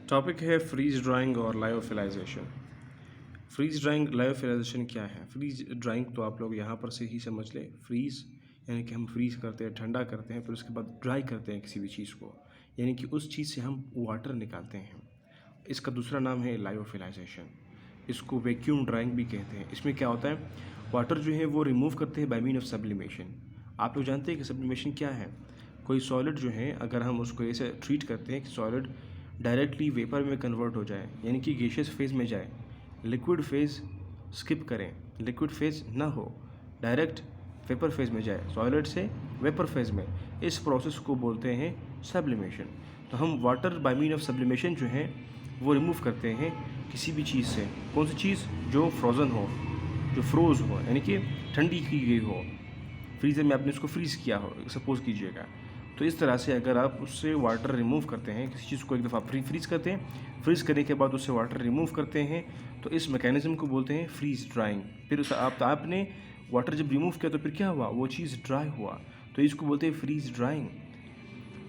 Topic है freeze drawing और lyophilisation. Freeze drawing lyophilisation क्या है? फ्रीज ड्राइंग तो आप लोग यहाँ पर से ही समझ लें। फ्रीज यानी कि हम फ्रीज करते हैं, ठंडा करते हैं, फिर उसके बाद ड्राई करते हैं किसी भी चीज़ को, यानी कि उस चीज़ से हम वाटर निकालते हैं। इसका दूसरा नाम है लायोफिलाइजेशन। इसको वैक्यूम ड्राइंग भी कहते हैं। इसमें क्या होता है, वाटर जो है वो रिमूव करते हैं बाय मीन ऑफ सब्लिमेशन। आप लोग जानते हैं कि सब्लिमेशन क्या है? कोई सॉलिड जो है, अगर हम उसको ऐसे ट्रीट करते हैं कि सॉलिड डायरेक्टली वेपर में कन्वर्ट हो जाए, यानी कि गैसियस फेज में जाए, लिक्विड फेज स्किप करें, लिक्विड फेज ना हो, डायरेक्ट वेपर फेज में जाए, सॉलिड से वेपर फेज में, इस प्रोसेस को बोलते हैं सब्लिमेशन। तो हम water bye mean of sublimation जो है वो रिमूव करते हैं किसी भी चीज़ से। कौन सी चीज़? जो फ्रोज़न हो, जो फ्रोज़ हो, यानी कि ठंडी की गई हो, फ्रीज़र में आपने उसको फ्रीज़ किया हो सपोज़ कीजिएगा। तो इस तरह से अगर आप उससे वाटर रिमूव करते हैं, किसी चीज़ को एक दफ़ा फ्रीज़ करते हैं, फ्रीज़ करने के बाद उससे वाटर रिमूव करते हैं, तो इस मैकेनिज़्म को बोलते हैं फ्रीज़ ड्राइंग। फिर उस आपने वाटर जब रिमूव किया तो फिर क्या हुआ? वो चीज़ ड्राई हुआ, तो इसको बोलते हैं फ्रीज़ ड्राइंग।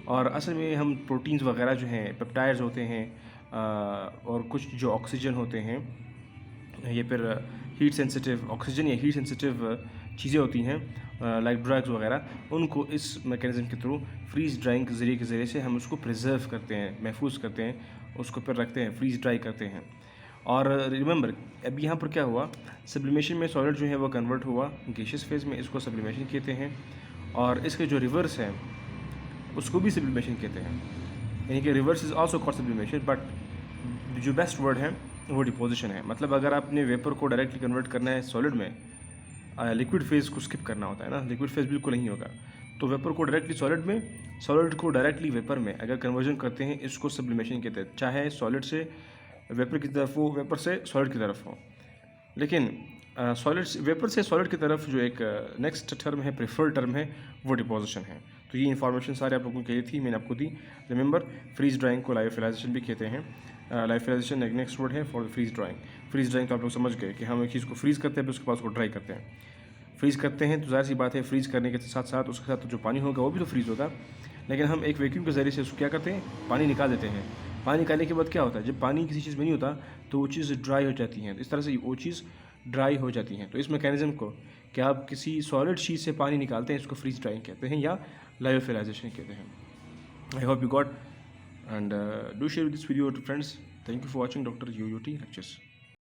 और असल में हम प्रोटीन्स वगैरह जो हैं, पेप्टाइड्स होते हैं, और कुछ जो ऑक्सीजन होते हैं, ये फिर हीट सेंसिटिव ऑक्सीजन या हीट सेंसिटिव चीज़ें होती हैं लाइक ड्रग्स वगैरह, उनको इस मैकेनिज़्म के थ्रू फ्रीज़ ड्राइंग के ज़रिए से हम उसको प्रिजर्व करते हैं, महफूज करते हैं, उसको फिर रखते हैं, फ्रीज़ ड्राई करते हैं। और रिमेंबर, अब यहाँ पर क्या हुआ, सब्लिमेशन में सॉलिड जो है वो कन्वर्ट हुआ गैसियस फेज में, इसको सब्लिमेशन कहते हैं। और इसके जो रिवर्स है उसको भी सब्लिमेशन कहते हैं, यानी कि reverse is also called sublimation, but जो बेस्ट वर्ड है वो डिपोजिशन है। मतलब अगर आपने वेपर को डायरेक्टली कन्वर्ट करना है सॉलिड में, लिक्विड फेज़ को स्किप करना होता है ना, लिक्विड फेज़ बिल्कुल नहीं होगा, तो वेपर को डायरेक्टली सॉलिड में, सॉलिड को डायरेक्टली वेपर में अगर कन्वर्जन करते हैं, इसको सब्लिमेशन कहते हैं। चाहे सॉलिड से वेपर की तरफ हो, वेपर से सॉलिड की तरफ हो। लेकिन सॉलिड वेपर से सॉलिड की तरफ जो एक नेक्स्ट टर्म है, प्रेफर्ड टर्म है, वो डिपोजिशन है। तो ये इन्फॉर्मेशन सारी आप लोगों को कही थी, मैंने आपको दी। रिमेंबर, फ्रीज ड्राइंग को लायोफिलाइजेशन भी कहते हैं। लायोफिलाइजेशन एक नेक्स्ट वर्ड है for the freeze drying. Freeze drying तो आप लोग समझ गए कि हम एक चीज़ को फ्रीज़ करते हैं, फिर उसके बाद उसको ड्राई करते हैं। फ्रीज़ करते हैं तो जाहिर सी बात है, फ्रीज़ करने के साथ साथ उसके साथ जो पानी होगा वो भी तो फ्रीज़ होगा, लेकिन हम एक वैक्यूम के ज़रिए से उसको क्या करते हैं, पानी निकाल देते हैं। पानी निकालने के बाद क्या होता है, जब पानी किसी चीज़ में नहीं होता तो वो चीज़ ड्राई हो जाती है। इस तरह से वो चीज़ ड्राई हो जाती हैं। तो इस मैकेनिज़्म को कि आप किसी सॉलिड चीज़ से पानी निकालते हैं, इसको फ्रीज ड्राइंग कहते हैं या लायोफिलाइजेशन कहते हैं। I hope you got, and do share this video to friends. Thank you for watching doctor UUT lectures.